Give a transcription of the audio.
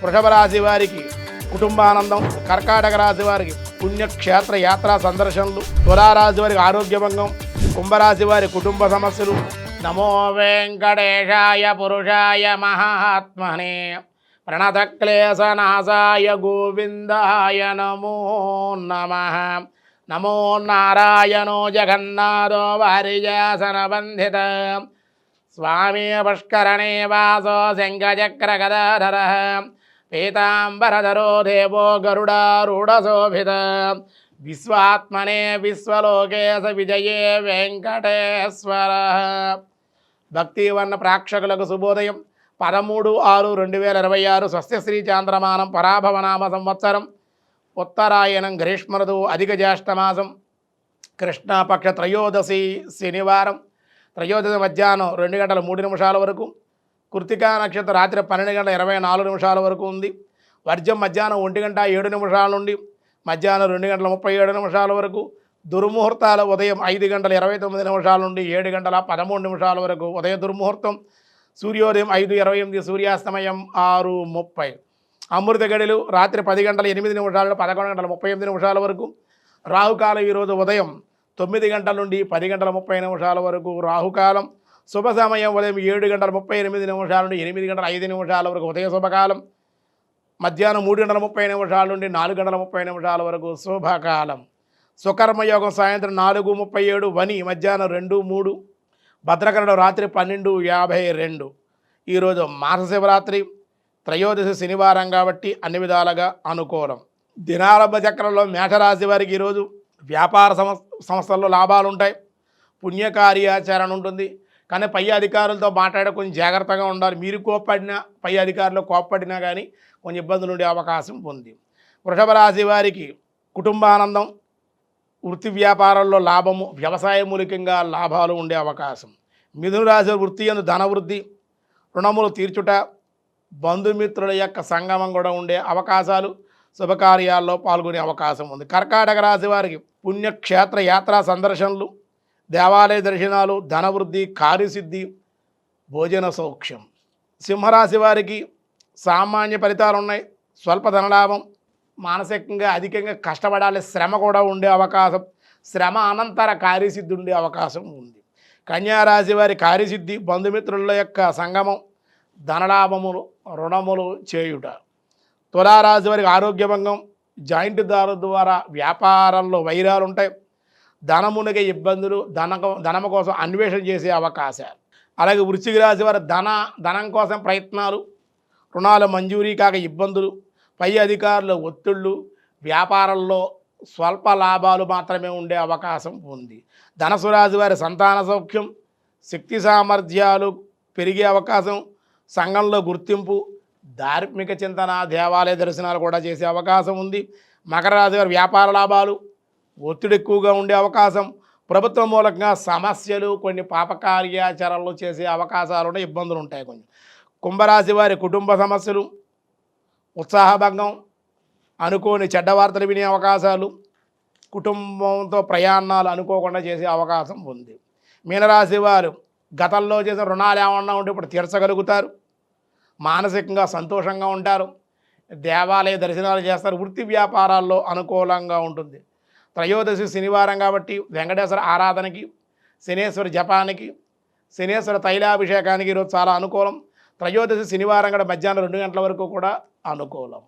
వృషభ రాశి వారికి కుటుంబానందం, కర్కాటక రాశి వారికి పుణ్యక్షేత్ర యాత్రా సందర్శనలు, తులారాశి వారికి ఆరోగ్యభంగం, కుంభరాశి వారి కుటుంబ సమస్యలు. నమో వెంకటేశాయ పురుషాయ మహాత్మనే ప్రణతక్లేశనాశాయ గోవిందాయ నమో నమః. నమో నారాయణో జగన్నాథో వారిజాసనబంధిత స్వామి పుష్కరణే వాసో శంఖచక్రగదాధర పీతాంబరధరో దేవో గరుడారూఢశోభిత విశ్వాత్మనే విశ్వలోకేశ విజయే వెంకటేశ్వర. భక్తివర్ణ ప్రేక్షకులకు శుభోదయం. 13/6/2026 స్వస్తిశ్రీ చాంద్రమానం పరాభవనామ సంవత్సరం ఉత్తరాయణం గ్రీష్మ ఋతువు అధిక జ్యేష్ఠమాసం కృష్ణపక్ష త్రయోదశి శనివారం. త్రయోదశి మధ్యాహ్నం 2:03 వరకు, కృతికా నక్షత్రం రాత్రి 12:24 వరకు ఉంది. వర్జం మధ్యాహ్నం 1:07 నుండి మధ్యాహ్నం 2:37 వరకు. దుర్ముహూర్తాలు ఉదయం 5:29 నుండి 7:13 వరకు ఉదయ దుర్ముహూర్తం. సూర్యోదయం 5:28, సూర్యాస్తమయం 6:30. అమృత గడిలు రాత్రి 10:08 నుండి 11:38 వరకు. రాహుకాలం ఈరోజు ఉదయం 9 నుండి 10:30 వరకు రాహుకాలం. శుభ సమయం ఉదయం 7:38 నుండి 8:05 వరకు ఉదయ శుభకాలం. మధ్యాహ్నం 3:30 నుండి 4:30 వరకు శుభకాలం. సుకర్మయోగం సాయంత్రం 4:37, వని మధ్యాహ్నం 2:03, భద్రకరణం రాత్రి 12:52. ఈరోజు మాస శివరాత్రి, త్రయోదశి శనివారం కాబట్టి అన్ని విధాలుగా అనుకూలం. దినారంభ చక్రంలో మేషరాశి వారికి ఈరోజు వ్యాపార సంస్థల్లో లాభాలు ఉంటాయి. పుణ్యకార్యాచరణ ఉంటుంది. కానీ పై అధికారులతో మాట్లాడే కొంచెం జాగ్రత్తగా ఉండాలి. మీరు కోప్పడినా, పై అధికారులు కోప్పడినా కానీ కొంచెం ఇబ్బందులు ఉండే అవకాశం ఉంది. వృషభ రాశి వారికి కుటుంబానందం, వృత్తి వ్యాపారాల్లో లాభము, వ్యవసాయ మూలికంగా లాభాలు ఉండే అవకాశం. మిథున రాశి వృత్తి యందు ధనవృద్ధి, రుణములు తీర్చుట, బంధుమిత్రుల యొక్క సంగమం కూడా ఉండే అవకాశాలు, శుభకార్యాల్లో పాల్గొనే అవకాశం ఉంది. కర్కాటక రాశి వారికి పుణ్యక్షేత్ర యాత్రా సందర్శనలు, దేవాలయ దర్శనాలు, ధనవృద్ధి, కార్యసిద్ధి, భోజన సౌఖ్యం. సింహరాశి వారికి సామాన్య ఫలితాలు ఉన్నాయి. స్వల్ప ధనలాభం, మానసికంగా అధికంగా కష్టపడాలి, శ్రమ కూడా ఉండే అవకాశం, శ్రమ అనంతర కార్యసిద్ధి ఉండే అవకాశం ఉంది. కన్యారాశి వారి కార్యసిద్ధి, బంధుమిత్రుల యొక్క సంగమం, ధనలాభములు, రుణములు చేయుట. తులారాశి వారికి ఆరోగ్యభంగం, జాయింట్ దారు ద్వారా వ్యాపారంలో వైరాలు ఉంటాయి. ధనమునిగే ఇబ్బందులు, ధనము కోసం అన్వేషణ చేసే అవకాశాలు. అలాగే వృశ్చిక రాశి వారి ధనం కోసం ప్రయత్నాలు, రుణాలు మంజూరీ కాక ఇబ్బందులు, పై అధికారుల ఒత్తిళ్ళు, వ్యాపారంలో స్వల్ప లాభాలు మాత్రమే ఉండే అవకాశం ఉంది. ధనుసు రాశి వారి సంతాన సౌఖ్యం, శక్తి సామర్థ్యాలు పెరిగే అవకాశం, సంఘంలో గుర్తింపు, ధార్మిక చింతన, దేవాలయ దర్శనాలు కూడా చేసే అవకాశం ఉంది. మకర రాశి వారి వ్యాపార లాభాలు, ఒత్తిడి ఎక్కువగా ఉండే అవకాశం, ప్రభుత్వం మూలంగా సమస్యలు, కొన్ని పాపకార్యాచరణలు చేసే అవకాశాలు ఉండే ఇబ్బందులు ఉంటాయి కొంచెం. కుంభరాశి వారి కుటుంబ సమస్యలు, ఉత్సాహభంగం, అనుకోని చెడ్డ వార్తలు వినే అవకాశాలు, కుటుంబంతో ప్రయాణాలు అనుకోకుండా చేసే అవకాశం ఉంది. మీనరాశి వారు గతంలో చేసిన రుణాలు ఏమన్నా ఉంటే ఇప్పుడు తీర్చగలుగుతారు. మానసికంగా సంతోషంగా ఉంటారు. దేవాలయ దర్శనాలు చేస్తారు. వృత్తి వ్యాపారాల్లో అనుకూలంగా ఉంటుంది. త్రయోదశి శనివారం కాబట్టి వెంకటేశ్వర ఆరాధనకి, శనేశ్వర జపానికి, శనేశ్వర తైలాభిషేకానికి ఈరోజు చాలా అనుకూలం. త్రయోదశి శనివారం కూడా మధ్యాహ్నం 2 గంటల వరకు కూడా అనుకూలం.